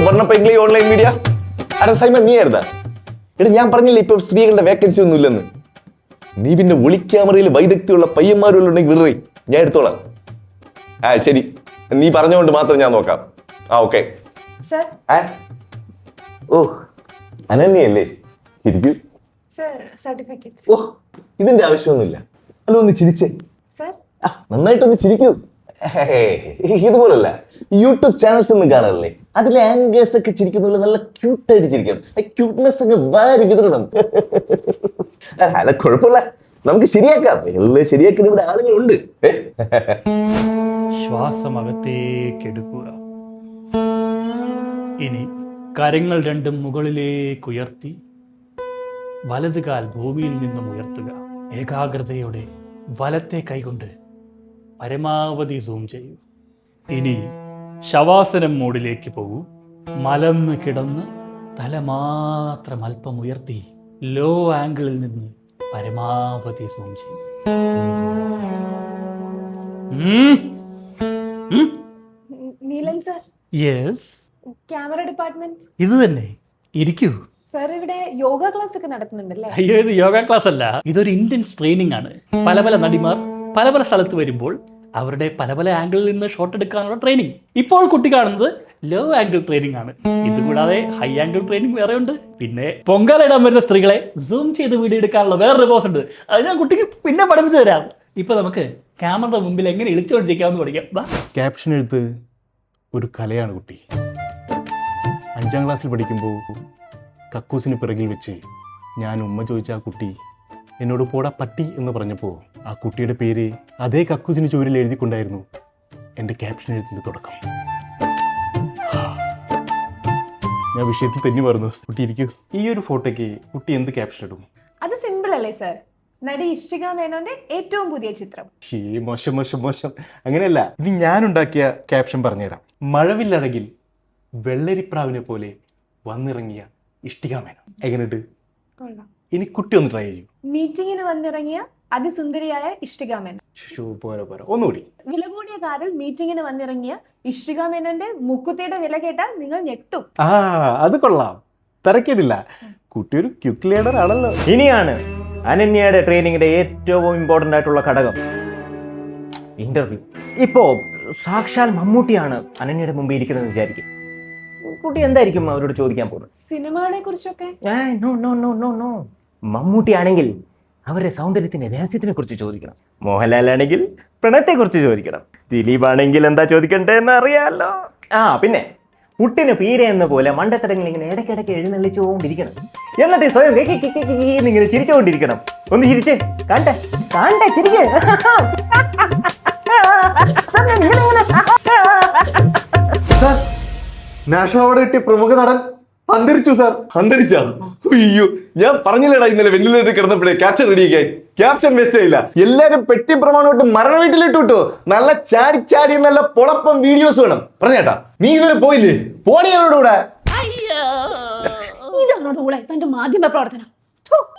വർണ്ണപ്പെങ്കിലി online media. അരെ Simon നീ ആയിരുന്നാ? എടാ ഞാൻ പറഞ്ഞില്ലേ ഇപ്പൊ സ്ത്രീകളുടെ വേക്കൻസി ഒന്നും ഇല്ലെന്ന്. നീ പിന്നെ ഒളിക്യാമറയിൽ വൈദഗ്ധ്യമുള്ള പയ്യന്മാരുണ്ടെങ്കിൽ വിടറി, ഞാൻ എടുത്തോളാം. ശരി, നീ പറഞ്ഞുകൊണ്ട് മാത്രം ഞാൻ നോക്കാം. ഓക്കെ. ഓ അനന്യല്ലേ? ഇരിക്കൂ. ഓ ഇതിന്റെ ആവശ്യമൊന്നുമില്ല. അല്ല ഒന്ന് ചിരിച്ചേ. നന്നായിട്ടൊന്ന് ചിരിക്കൂ. ഇതുപോലല്ല യൂട്യൂബ് ചാനൽസ് ഒന്നും കാണാറില്ലേ? അതിലെ ആങ്കേഴ്സ് ഒക്കെ ചിരിക്കുന്ന നല്ല ക്യൂട്ടായിട്ട് ചിരിക്കണം. ക്യൂട്ട്നെസ് ഒക്കെ വാരി വിതരണം. അല്ല കുഴപ്പമില്ല, നമുക്ക് ശരിയാക്കാം. എല്ലാം ശരിയാക്കാൻ ഇവിടെ ആളുകളുണ്ട്. ശ്വാസം അകത്തേക്കെടുക്കുക. ഇനി കരങ്ങൾ രണ്ടും മുകളിലേക്ക് ഉയർത്തി വലത് കാൽ ഭൂമിയിൽ നിന്നും ഉയർത്തുക. ഏകാഗ്രതയോടെ വലത്തെ കൈകൊണ്ട് പരമാവധി സൂം ചെയ്യൂ. ഇനി ശവാസനം മോഡിലേക്ക് പോകൂ. മലന്ന് കിടന്ന് തല മാത്രം അല്പം ഉയർത്തി ലോ ആംഗിളിൽ നിന്ന് പരമാവധി സൂം ചെയ്യൂ. നീലൻ സർ. യെസ്. Camera department. ഇത് തന്നെ. ഇരിക്കൂ. സർ ഇവിടെ യോഗ ക്ലാസ് ഒക്കെ നടത്തുന്നുണ്ടല്ലേ? അയ്യോ, ഇത് യോഗ ക്ലാസ് അല്ല, ഇതൊരു ഇന്റൻസ് ട്രെയിനിങ് ആണ്. പല പല നടിമാർ പല പല സ്ഥലത്ത് വരുമ്പോൾ അവരുടെ പല പല ആംഗിളിൽ നിന്ന് ഷോട്ട് എടുക്കാനുള്ള ട്രെയിനിങ്. ഇപ്പോൾ കുട്ടി കാണുന്നത് ലോ ആംഗിൾ ട്രെയിനിങ് ആണ്. ഇതുകൂടാതെ ഹൈ ആംഗിൾ ട്രെയിനിങ് വേറെ ഉണ്ട്. പിന്നെ പൊങ്കാലയിടാൻ വരുന്ന സ്ത്രീകളെ സൂം ചെയ്ത് വീഡിയോ എടുക്കാനുള്ള വേറൊരു പോസ് ഉണ്ട്. അത് ഞാൻ കുട്ടിക്ക് പിന്നെ പഠിപ്പിച്ചു തരാം. ഇപ്പൊ നമുക്ക് ക്യാമറയുടെ മുമ്പിൽ എങ്ങനെ ഇളിച്ചുകൊണ്ടിരിക്കാമെന്ന് പഠിക്കാം. ക്യാപ്ഷൻ എഴുത്ത് ഒരു കലയാണ് കുട്ടി. 5ാം ക്ലാസ്സിൽ പഠിക്കുമ്പോൾ കക്കൂസിന് പിറകിൽ വെച്ച് ഞാൻ ഉമ്മ ചോദിച്ച ആ കുട്ടി എന്നോട് പോടാ പട്ടി എന്ന് പറഞ്ഞപ്പോൾ ആ കുട്ടിയുടെ പേര് അതേ കക്കൂസിന് ചുവരിൽ എഴുതിക്കൊണ്ടായിരുന്നു എൻ്റെ ക്യാപ്ഷൻ എഴുത്തിൻ്റെ തുടക്കം. ഞാൻ വിഷയത്തിൽ തന്നെ പറഞ്ഞു. കുട്ടി ഇരിക്കൂ. ഈ ഒരു ഫോട്ടോയ്ക്ക് കുട്ടി എന്ത് ക്യാപ്ഷൻ ഇടും? അത് സിമ്പിൾ അല്ലേ സർ? നടി ഇഷ്ടിക മേനോന്റെ ഏറ്റവും പുതിയ ചിത്രം. മോശം മോശം മോശം. അങ്ങനെയല്ല, ഇനി ഞാനുണ്ടാക്കിയ ക്യാപ്ഷൻ പറഞ്ഞുതരാം. മഴവില്ലഴകിൽ വെള്ളരിപ്രാവിനെ പോലെ വന്നിറങ്ങിയ ഇഷ്ടിക മേനോൻ. എങ്ങനെയുണ്ട്? ഇനി കുട്ടി ഒന്ന് ട്രൈ ചെയ്യൂ. മീറ്റിംഗിന് വന്നിറങ്ങിയ അതിസുന്ദരിയായ ഇഷ്ടിക മേനോൻ. പോരാ പോരാ, ഒന്നുകൂടി. വില കൂടിയ കാറിൽ മീറ്റിംഗിന് വന്നിറങ്ങിയ ഇഷ്ടിക മേനോന്റെ മുക്കുത്തിയുടെ വില കേട്ടാൽ നിങ്ങൾ ഞെട്ടും. അത് കൊള്ളാം, തരക്കേടില്ല. കുട്ടി ഒരു ക്വിക്ക് ലീഡർ ആണല്ലോ. ഇനിയാണ് അനന്യയുടെ ട്രെയിനിങ്ങിന്റെ ഏറ്റവും ഇമ്പോർട്ടന്റ് ആയിട്ടുള്ള ഘടകം, ഇന്റർവ്യൂ. ഇപ്പോ സാക്ഷാൽ മമ്മൂട്ടിയാണ് അനന്യയുടെ മുമ്പിൽ ഇരിക്കുന്നത് വിചാരിക്കും. കുട്ടി എന്തായിരിക്കും അവരോട് ചോദിക്കാൻ പോകുന്നത്? സിനിമകളെ കുറിച്ചൊക്കെ. മമ്മൂട്ടി ആണെങ്കിൽ അവരുടെ സൗന്ദര്യത്തിന്റെ രഹസ്യത്തിനെ കുറിച്ച് ചോദിക്കണം. മോഹൻലാൽ ആണെങ്കിൽ പ്രണയത്തെ കുറിച്ച് ചോദിക്കണം. ദിലീപ് ആണെങ്കിൽ എന്താ ചോദിക്കണ്ടേന്ന് അറിയാലോ. പിന്നെ പുട്ടിന് പീര എന്ന പോലെ മണ്ടത്തരങ്ങൾ ഇങ്ങനെ ഇടയ്ക്കിടയ്ക്ക് എഴുന്നള്ളിച്ചുകൊണ്ടിരിക്കണം. എന്നിട്ട് സ്വയം ഇങ്ങനെ ചിരിച്ചുകൊണ്ടിരിക്കണം. ഒന്ന് ചിരിച്ചേ, കണ്ടേ കണ്ടേ ചിരിക്കേ. നാഷണൽ അവാർഡ് കിട്ടിയ പ്രമുഖ നടൻ അന്തരിച്ചു സാർ. അന്തരിച്ച? അയ്യോ, ഞാൻ പറഞ്ഞില്ലടാ ഇന്നലെ വെന്റിലേറ്ററിൽ കിടന്നപ്പോഴേ ക്യാപ്ഷൻ റെഡിയാക്കാൻ. ക്യാപ്ഷൻ വേസ്റ്റ് ആയില്ല. എല്ലാരും പെട്ടി പ്രമാണമായിട്ട് മരണ വീട്ടിലിട്ട് വിട്ടു. നല്ല ചാടി ചാടി നല്ല പൊളപ്പം വീഡിയോസ് വേണം. പറഞ്ഞേട്ടാ, നീ ഇതുവരെ പോയില്ലേ? പോണി അവരുടെ കൂടെ. ഇതാണ് തന്റെ മാധ്യമ പ്രവർത്തനം.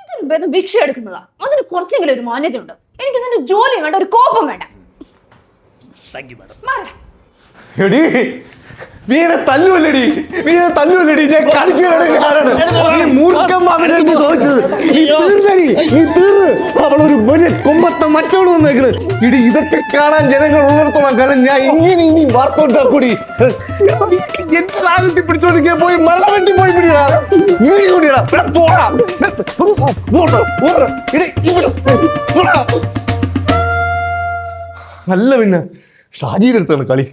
ഇതിന് ഭേദം ഭിക്ഷ എടുക്കുന്നതാ. അതിന് കുറച്ചെങ്കിലും ഒരു മാന്യത ഉണ്ട്. എനിക്ക് ഇതിന്റെ ജോലി വേണ്ട, ഒരു കോപം വേണ്ട. വീരെ തല്ലുവല്ലടി, വീരെ തല്ലുവല്ലടി. ഞാൻ കളിച്ചു തോറ്റത്. അവളൊരു വലിയ കൊമ്പത്തെ മറ്റവള് വന്നേക്കണ്. ഇടി ഇതൊക്കെ കാണാൻ ജനങ്ങൾ ഉള്ളിടത്തോളം കാലം ഞാൻ ഇങ്ങനെ ഇനി വാർത്തോട്ടാക്കൂടി. എന്റെ ആരോഗ്യത്തിൽ പിടിച്ചോണ്ടിരിക്കാൻ പോയി മരണം വെട്ടി പോയി പിടിയടാ. അല്ല പിന്നെ ഷാജിയുടെ അടുത്താണ് കളി.